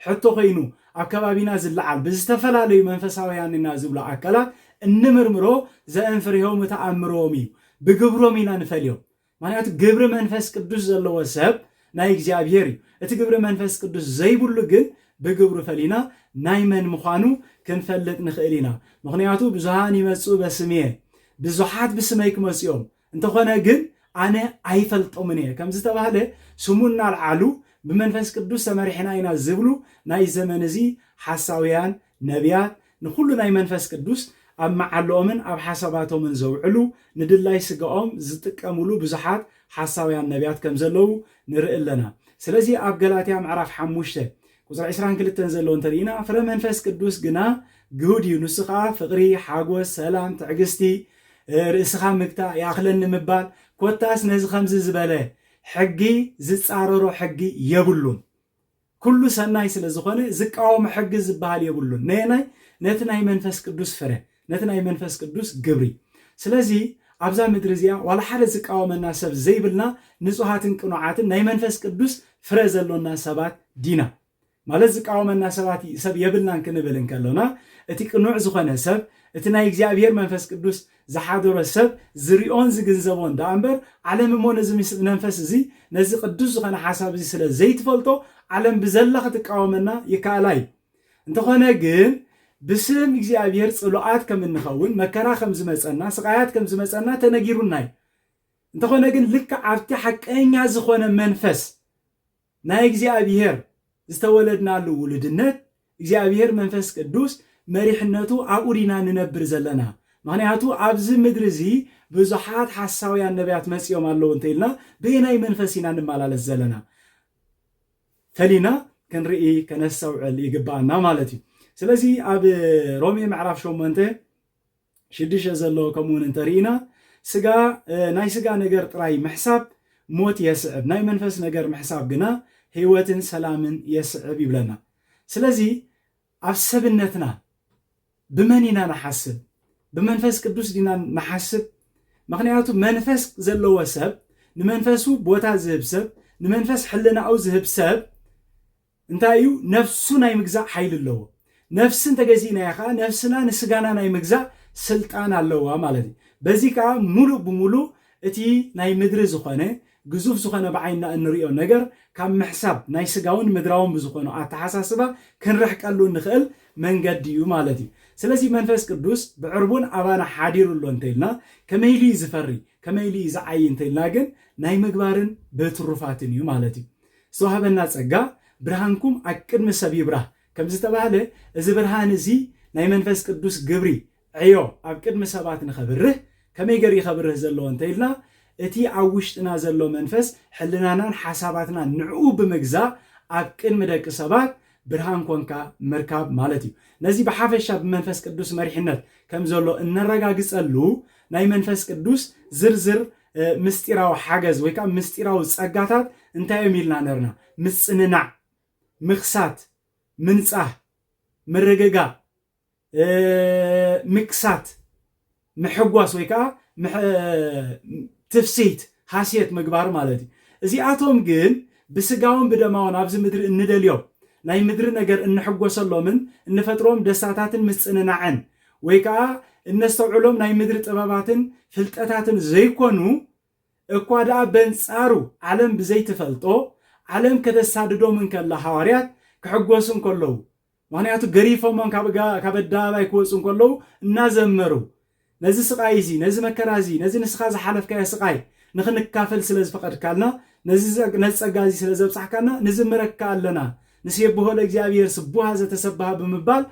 ሕቶ ኮይኑ ኣብ ከባቢና ዝለዓል ብዝተፈላለዩ መንፈሳውያን ኢና ዝብሉ ኣካላት እንምርምሮ ዘእንፍርዮም ተኣምሮም እዩ ብግብሮም ኢና ንፈልዮም ምክንያቱ ግብሪ መንፈስ ቅዱስ ዘለዎ ሰብ ናይ እግዚአብሔር እዩ እቲ ግብሪ መንፈስ ቅዱስ ዘይብሉ ግን ብግብሩ ፈሊና ናይ መን ምዃኑ ክንፈልጥ ንኽእል ኢና ምክንያቱ ብዙሃን ይመፁ በስምየ ብዙሓት ብስመይ ክመፅኦም እንተኾነ ግን ኣነ ኣይፈልጦምን እየ ከም ዝተባህለ ስሙ እናልዓሉ ብመንፈስ ቅዱስ ተመሪሕና ኢና ዝብሉ ናይ ዘመን እዚ ሓሳውያን ነቢያት ንኩሉ ናይ መንፈስ ቅዱስ ኣብ መዓልኦምን ኣብ ሓሳባቶምን ዘውዕሉ ንድላይ ስጋኦም ዝጥቀምሉ ብዙሓት ሓሳውያን ነቢያት ከም ዘለዉ ንርኢ ኣለና ስለዚ ኣብ ገላትያ ምዕራፍ 5 ቁፅሪ 22 ዘለዎ እንተሪኢና ፍረ መንፈስ ቅዱስ ግና ግሁድ እዩ ንሱ ከዓ ፍቕሪ ሓጎስ ሰላም ትዕግስቲ ርእስኻ ምግታእ ያኽለኒ ምባል ኮታስ ነዚ ከምዚ ዝበለ ሕጊ ዝፃረሮ ሕጊ የብሉን ኩሉ ሰናይ ስለ ዝኾነ ዝቃወም ሕጊ ዝበሃል የብሉን ነየናይ ነቲ ናይ መንፈስ ቅዱስ ፍረ ነቲ ናይ መንፈስ ቅዱስ ግብሪ ስለዚ ኣብዛ ምድሪ እዚኣ ዋላ ሓደ ዝቃወመና ሰብ ዘይብልና ንጹሃትን ቅኑዓትን ናይ መንፈስ ቅዱስ ፍረ ዘሎና ሰባት ዲና ማለት ዝቃወመና ሰባት ሰብ የብልናን ክንብል እንከለና እቲ ቅኑዕ ዝኾነ ሰብ እቲ ናይ እግዚአብሔር መንፈስ ቅዱስ ዝሓደሮ ሰብ ዝሪኦን ዝግንዘቦን ዳ እምበር ዓለም እሞ ነዚ መንፈስ እዚ ነዚ ቅዱስ ዝኾነ ሓሳብ እዚ ስለ ዘይትፈልጦ ዓለም ብዘላ ክትቃወመና ይከኣላይ እንተኾነ ግን ብስም እግዚአብሔር ጽሉዓት ከም እንኸውን መከራ ከም ዝመፀና ስቃያት ከም ዝመፀና ተነጊሩናይ እንተኾነ ግን ልክ ኣብቲ ሓቀኛ ዝኾነ መንፈስ ናይ እግዚአብሔር ዝተወለድናሉ ውልድነት እግዚአብሔር መንፈስ ቅዱስ መሪሕነቱ ኣብኡ ዲና ንነብር ዘለና ምክንያቱ ኣብዚ ምድሪ እዚ ብዙሓት ሓሳውያን ነቢያት መፅኦም ኣለዉ እንተኢልና ብናይ መንፈስ ኢና ንመላለስ ዘለና ፈሊና ክንርኢ ከነስተውዕል ይግባአና ማለት እዩ። ስለዚ ኣብ ሮሜ ምዕራፍ 8:6 ዘሎ ከምኡውን እንተሪኢና ስጋ ናይ ስጋ ነገር ጥራይ ምሕሳብ ሞት የስዕብ ናይ መንፈስ ነገር ምሕሳብ ግና ህይወትን ሰላምን የስዕብ ይብለና። ስለዚ ኣብ ሰብነትና ብመን ኢና ንሓስብ? ብመንፈስ ቅዱስ ዲና ንሓስብ? ምክንያቱ መንፈስ ዘለዎ ሰብ ንመንፈሱ ቦታ ዝህብ ሰብ ንመንፈስ ሕልናኡ ዝህብ ሰብ እንታይ እዩ? ነፍሱ ናይ ምግዛእ ሓይሊ ኣለዎ። ነፍስን ተገዚእና ከዓ ነፍስና ንስጋና ናይ ምግዛእ ስልጣን ኣለዋ ማለት እዩ። በዚ ከዓ ሙሉእ ብሙሉእ እቲ ናይ ምድሪ ዝኾነ ግዙፍ ዝኾነ ብዓይንና እንሪኦ ነገር ካብ ምሕሳብ ናይ ስጋውን ምድራውን ብዝኾኑ ኣተሓሳስባ ክንርሕቀሉ ንኽእል መንገዲ እዩ ማለት እዩ። ስለዚ መንፈስ ቅዱስ ብዕርቡን ኣባና ሓዲሩሎ እንተኢልና ከመይሉ ዝፈሪ ከመይሉ ዝዓይ እንተኢልና ግን ናይ ምግባርን ብትሩፋትን እዩ ማለት እዩ። ዝተዋህበና ፀጋ ብርሃንኩም ኣብ ቅድሚ ሰብ ይብራህ ከም ዝተባህለ እዚ ብርሃን እዚ ናይ መንፈስ ቅዱስ ግብሪ ዕዮ ኣብ ቅድሚ ሰባት ንኸብርህ ከመይ ገይሩ ይኸብርህ ዘለዎ እንተኢልና እቲ ኣብ ውሽጥና ዘሎ መንፈስ ሕልናናን ሓሳባትና ንዕኡ ብምግዛእ ኣብ ቅድሚ ደቂ ሰባት ብርሃን ኮንካ ምርካብ ማለት እዩ። ነዚ ብሓፈሻ ብመንፈስ ቅዱስ መሪሕነት ከም ዘሎ እነረጋግፀሉ ናይ መንፈስ ቅዱስ ዝርዝር ምስጢራዊ ሓገዝ ወይ ከዓ ምስጢራዊ ፀጋታት እንታዮም ኢልና ነርና ምፅንናዕ፣ ምክሳት፣ ምንፃህ፣ ምርግጋእ፣ ምክሳት፣ ምሕጓስ ወይ ከዓ ትፍሲት ሃስየት ምግባር ማለት እዩ። እዚኣቶም ግን ብስጋውን ብደማውን ኣብዚ ምድሪ እንደልዮም ናይ ምድሪ ነገር እንሕጎሰሎምን እንፈጥሮም ደስታታትን ምፅንናዕን ወይ ከዓ እነስተውዕሎም ናይ ምድሪ ጥበባትን ፍልጠታትን ዘይኮኑ እኳ ደኣ በንፃሩ ዓለም ብዘይትፈልጦ ዓለም ከተሳድዶምን ከላ ሃዋርያት ክሕጎሱን ከለዉ ምክንያቱ ገሪፎሞም ካብ ኣደባባይ ክወፁን ከለዉ እናዘመሩ ነዚ ስቃይ እዚ ነዚ መከራ እዚ ነዚ ንስኻ ዝሓለፍካዮ ስቃይ ንክንካፈል ስለ ዝፈቀድካልና ነዚ ፀጋ እዚ ስለ ዘብፃሕካና ንዝምረካ ኣለና ንስየብሖ ለእግዚአብሔር ስቡሃ ዘተሰብሃ ብምባል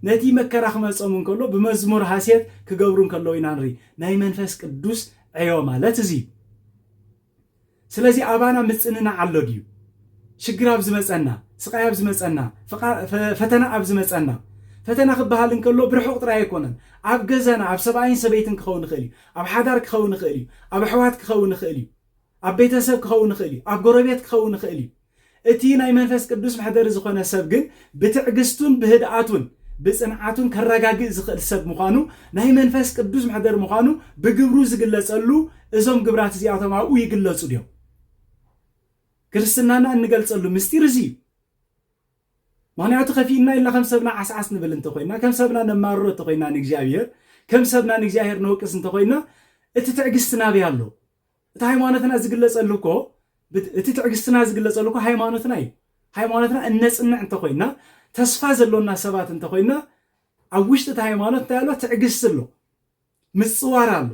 ነቲ መከራ ክመፆም እንከሎ ብመዝሙር ሃስየት ክገብሩ እንከለዉ ኢና ንርኢ ናይ መንፈስ ቅዱስ ዕዮ ማለት እዚ። ስለዚ ኣባና ምፅንናዕ ኣሎ ድዩ? ሽግር ኣብ ዝመፀና፣ ስቃይ ኣብ ዝመፀና፣ ፈተና ኣብ ዝመፀና ፈተና ክበሃል እንከሎ ብርሑቅ ጥራይ ኣይኮነን ኣብ ገዛና ኣብ ሰብኣይን ሰበይትን ክኸውን ንኽእል እዩ፣ ኣብ ሓዳር ክኸውን ንኽእል እዩ፣ ኣብ ኣሕዋት ክኸውን ንኽእል እዩ፣ ኣብ ቤተሰብ ክኸውን ንኽእል እዩ፣ ኣብ ጎረቤት ክኸውን ንኽእል እዩ። እቲ ናይ መንፈስ ቅዱስ መሕደሪ ዝኾነ ሰብ ግን ብትዕግስቱን ብህድኣቱን ብፅንዓቱን ከረጋግእ ዝኽእል ሰብ ምዃኑ ናይ መንፈስ ቅዱስ መሕደሪ ምዃኑ ብግብሩ ዝግለፀሉ እዞም ግብራት እዚኣቶም ኣብኡ ይግለፁ ድዮም? ክርስትናና እንገልፀሉ ምስጢር እዚ እዩ። ምክንያቱ ከፊኢልና ኢልና ከም ሰብና ዓስዓስ ንብል እንተኮይና ከም ሰብና ነማርሮ እንተኮይና ንእግዚአብሔር ከም ሰብና ንእግዚአብሔር ነውቅስ እንተኮይና እቲ ትዕግስትና ብያ ኣሎ። እቲ ሃይማኖትና ዝግለፀሉ እኮ እቲ ትዕግስትና ዝግለፀሉ እኮ ሃይማኖትና እዩ። ሃይማኖትና እነፅንዕ እንተኮይና ተስፋ ዘሎና ሰባት እንተኮይና ኣብ ውሽጢ እቲ ሃይማኖት እንታይ ኣሎ? ትዕግስቲ ኣሎ፣ ምፅዋር ኣሎ።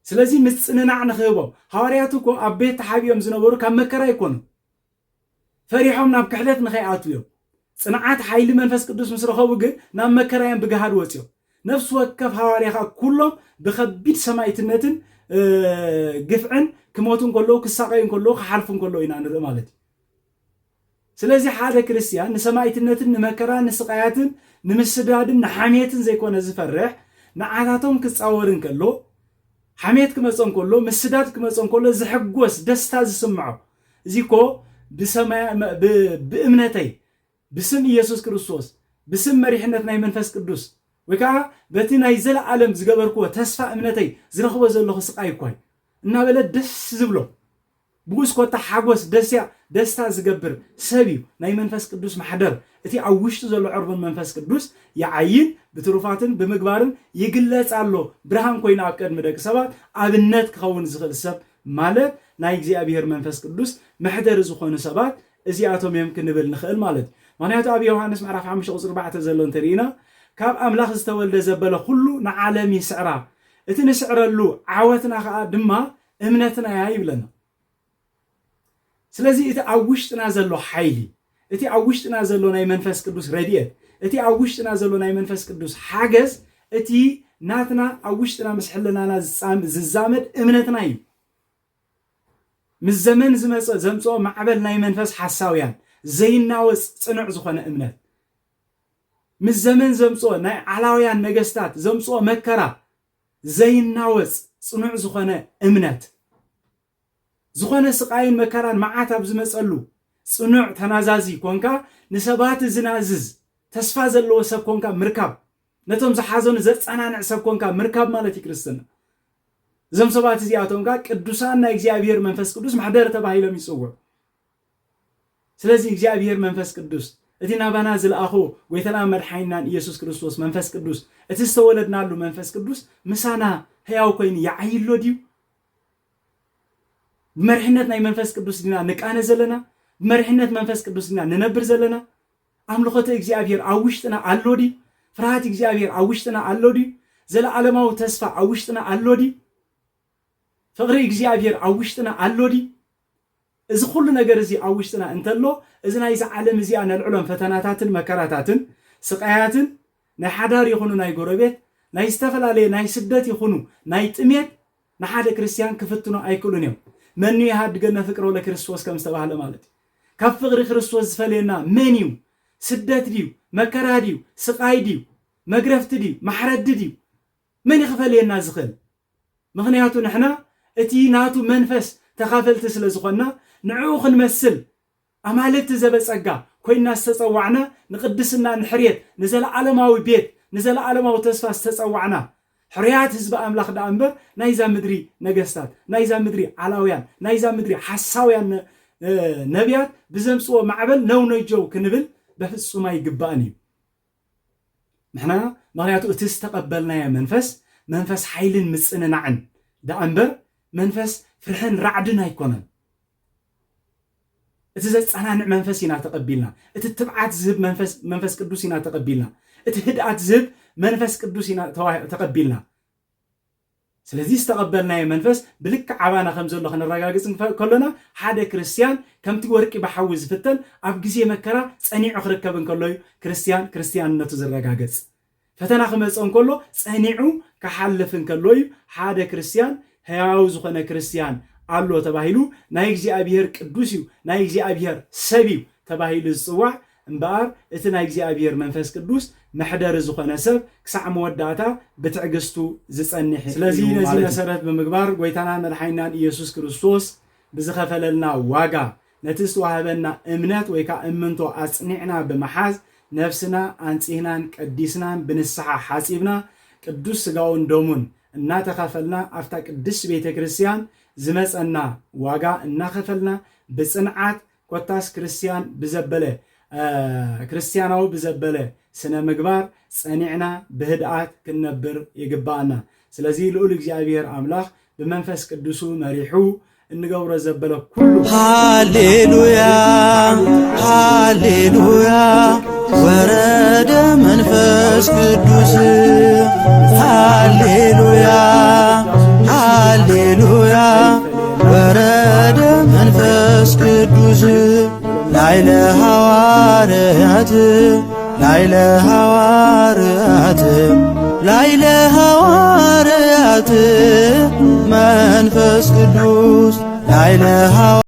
ስለዚ ምፅንናዕ ንክህቦም ሃዋርያት እኮ ኣብ ቤት ተሓቢኦም ዝነበሩ ካብ መከራ ይኮኑ ፈሪሖም ናብ ክሕደት ንኸይኣቱ እዮም። ፅንዓት ሓይሊ መንፈስ ቅዱስ ምስ ረኸቡ ግን ናብ መከራዮም ብገሃድ ወፅዮም ነፍሲ ወከፍ ሃዋርያኻ ኩሎም ብከቢድ ሰማይትነትን ግፍዕን ክሞቱን ከለዉ ክሳቀዩን ከለዉ ክሓልፉን ከለዉ ኢና ንርኢ ማለት እዩ። ስለዚ ሓደ ክርስቲያን ንሰማይትነትን ንመከራን ንስቃያትን ንምስዳድን ንሓሜትን ዘይኮነ ዝፈርሕ ንዓታቶም ክፃወርን ከሎ ሓሜት ክመፆም ከሎ ምስዳድ ክመፆም ከሎ ዝሕጎስ ደስታ ዝስምዖ እዚ ኮ ብእምነተይ ብስም ኢየሱስ ክርስቶስ ብስም መሪሕነት ናይ መንፈስ ቅዱስ ወይ ከዓ በቲ ናይ ዘለዓለም ዝገበርክዎ ተስፋ እምነተይ ዝረኽቦ ዘለኹ ስቃይ እኳይ እናበለ ደስ ዝብሎ ብጉስ ኮታ ሓጎስ ደስታ ዝገብር ሰብ እዩ ናይ መንፈስ ቅዱስ ማሕደር። እቲ ኣብ ውሽጡ ዘሎ ዕርቡን መንፈስ ቅዱስ ይዓይን ብትሩፋትን ብምግባርን ይግለፅ ኣሎ። ብርሃን ኮይኑ ኣብ ቅድሚ ደቂ ሰባት ኣብነት ክኸውን ዝኽእል ሰብ ማለት ናይ እግዚኣብሔር መንፈስ ቅዱስ መሕደሪ ዝኾኑ ሰባት እዚኣቶም እዮም ክንብል ንኽእል ማለት እዩ። ምክንያቱ ኣብ ዮሃንስ ምዕራፍ 5:4 ዘሎ እንተሪኢና ካብ ኣምላኽ ዝተወልደ ዘበለ ኩሉ ንዓለም ይስዕራ እቲ ንስዕረሉ ዓወትና ከዓ ድማ እምነትና እያ ይብለና። ስለዚ እቲ ኣብ ውሽጥና ዘሎ ሓይሊ እቲ ኣብ ውሽጥና ዘሎ ናይ መንፈስ ቅዱስ ረድኤት እቲ ኣብ ውሽጥና ዘሎ ናይ መንፈስ ቅዱስ ሓገዝ እቲ ናትና ኣብ ውሽጥና ምስ ሕልናና ዝዛመድ እምነትና እዩ ምስ ዘመን ዝመጽእ ዘምጽኦ ማዕበል ናይ መንፈስ ሓሳውያን ዘይናወጽ ጽኑዕ ዝኾነ እምነት ምስ ዘመን ዘምጽኦ ናይ ዓላውያን ነገስታት ዘምጽኦ መከራ ዘይናወጽ ጽኑዕ ዝኾነ እምነት ዝኾነ ስቃይን መከራን መዓት ኣብ ዝመጸሉ ጽኑዕ ተናዛዚ ኮንካ ንሰባት ዝናዝዝ ተስፋ ዘለዎ ሰብ ኮንካ ምርካብ ነቶም ዝሓዘኑ ዘጸናንዕ ሰብ ኮንካ ምርካብ ማለት ክርስትና እዞም ሰባት እዚኣቶም ቅዱሳን ናይ እግዚአብሔር መንፈስ ቅዱስ ማሕደር ተባሂሎም ይጽውዑ ስለዚህ እግዚአብሔር መንፈስ ቅዱስ እቲ ናባና ዝለኣኹ ጎይታና መድሓኒናን ኢየሱስ ክርስቶስ መንፈስ ቅዱስ እቲ ዝተወለድናሉ መንፈስ ቅዱስ ምሳና ሕያው ኮይኑ ይዓይሎ ድዩ ብመርሕነት ናይ መንፈስ ቅዱስ ዲና ንቃነ ዘለና ብመርሕነት መንፈስ ቅዱስ ዲና ንነብር ዘለና ኣምልኾተ እግዚአብሔር ኣብ ውሽጥና ኣሎ ድዩ ፍርሃት እግዚአብሔር ኣብ ውሽጥና ኣሎ ድዩ ዘለዓለማዊ ተስፋ ኣብ ውሽጥና ኣሎ ድዩ ፍቅሪ እግዚአብሔር ኣብ ውሽጥና ኣሎ ድዩ እዚ ኩሉ ነገር እዚ ኣብ ውሽጥና እንተሎ እዚ ናይ ዓለም እዚኣ ነልዕሎም ፈተናታትን መከራታትን ስቃያትን ናይ ሓዳር ይኹኑ ናይ ጎረቤት ናይ ዝተፈላለዩ ናይ ስደት ይኹኑ ናይ ጥሜት ንሓደ ክርስቲያን ክፍትኑ ኣይክእሉን እዮም መን ይሃድገና ፍቅሮ ለክርስቶስ ከም ዝተባህለ ማለት ካብ ፍቅሪ ክርስቶስ ዝፈልየና መን እዩ ስደት ድዩ መከራ ድዩ ስቃይ ድዩ መግረፍቲ ድዩ ማሕረድ ድዩ መን ይኽፈልየና ዝኽእል ምክንያቱ ንሕና እቲ ናቱ መንፈስ ተኻፈልቲ ስለ ዝኾንና ንዕኡ ክንመስል ኣማልክቲ ዘበጸጋ ኮይና ዝተጸዋዕና ንቅድስና ንሕርየት ንዘለዓለማዊ ቤት ንዘለዓለማዊ ተስፋ ዝተጸዋዕና ሕርያት ህዝቢ ኣምላኽ ዳ እምበር ናይዛ ምድሪ ነገስታት ናይዛ ምድሪ ዓላውያን ናይዛ ምድሪ ሓሳውያን ነቢያት ብዘምጽዎ ማዕበል ነው ነጀው ክንብል በፍጹም ኣይግባእን እዩ ንሕና ምክንያቱ እቲ ዝተቐበልናዮ መንፈስ ሓይልን ምጽንናዕን ዳ እምበር መንፈስ ፍርሕን ራዕድን ኣይኮነን እቲ ዘጸናንዕ መንፈስ ኢና ተቐቢልና እቲ ትብዓት ዝህብ መንፈስ ቅዱስ ኢና ተቐቢልና እቲ ህድኣት ዝህብ መንፈስ ቅዱስ ኢና ተቐቢልና ስለዚህ ዝተቐበልናዮ መንፈስ ብልክ ዓባና ከም ዘሎ ክንረጋግጽ ከሎና ሓደ ክርስቲያን ከምቲ ወርቂ በሓዊ ዝፍተን ኣብ ግዜ መከራ ጸኒዑ ክርከብ እንከሎ ክርስቲያንነቱ ዝረጋገጽ ፈተና ክመጽእ እንከሎ ጸኒዑ ክሓልፍ እንከሎ ሓደ ክርስቲያን ሕያው ዝኾነ ክርስቲያን አሎ ተባሂሉ ናይ እግዚአብሔር ቅዱስ እዩ ናይ እግዚአብሔር ሰብ እዩ ተባሂሉ ዝጽዋዕ እምበኣር እቲ ናይ እግዚአብሔር መንፈስ ቅዱስ መሕደር ዝኾነ ሰብ ክሳዕ መወዳእታ ብትዕግስቱ ዝጸንሕ ስለዚ ነዚ መሰረት ብምግባር ጎይታና መድሓኒናን ኢየሱስ ክርስቶስ ብዝኸፈለልና ዋጋ ነቲ ዝተዋህበና እምነት ወይ ከዓ እምንቶ ኣጽኒዕና ብምሓዝ ነፍስና አንጽህናን ቀዲስናን ብንስሓ ሓጺብና ቅዱስ ስጋውን ደሙን እናተኻፈልና ኣፍታ ቅዱስ ቤተ ክርስቲያን ዝመጸና ዋጋ እናኸፈልና ብጽንዓት ኮታስ ክርስቲያናዊ ብዘበለ ስነ ምግባር ጸኒዕና ብህድኣት ክንነብር ይግባአና ስለዚህ ልዑል እግዚአብሔር አምላኽ በመንፈስ ቅዱሱ መሪሑ እንገብሮ ዘበለ ኩሉ ሃሌሉያ ሃሌሉያ ወረደ መንፈስ ቅዱስ ሃሌሉያ ሃሌሉያ ወረደ መንፈስ ቅዱስ ላይለ ሐዋርያት ላይለ ሐዋርያት ላይለ ሐዋርያት መንፈስ ቅዱስ ላይለ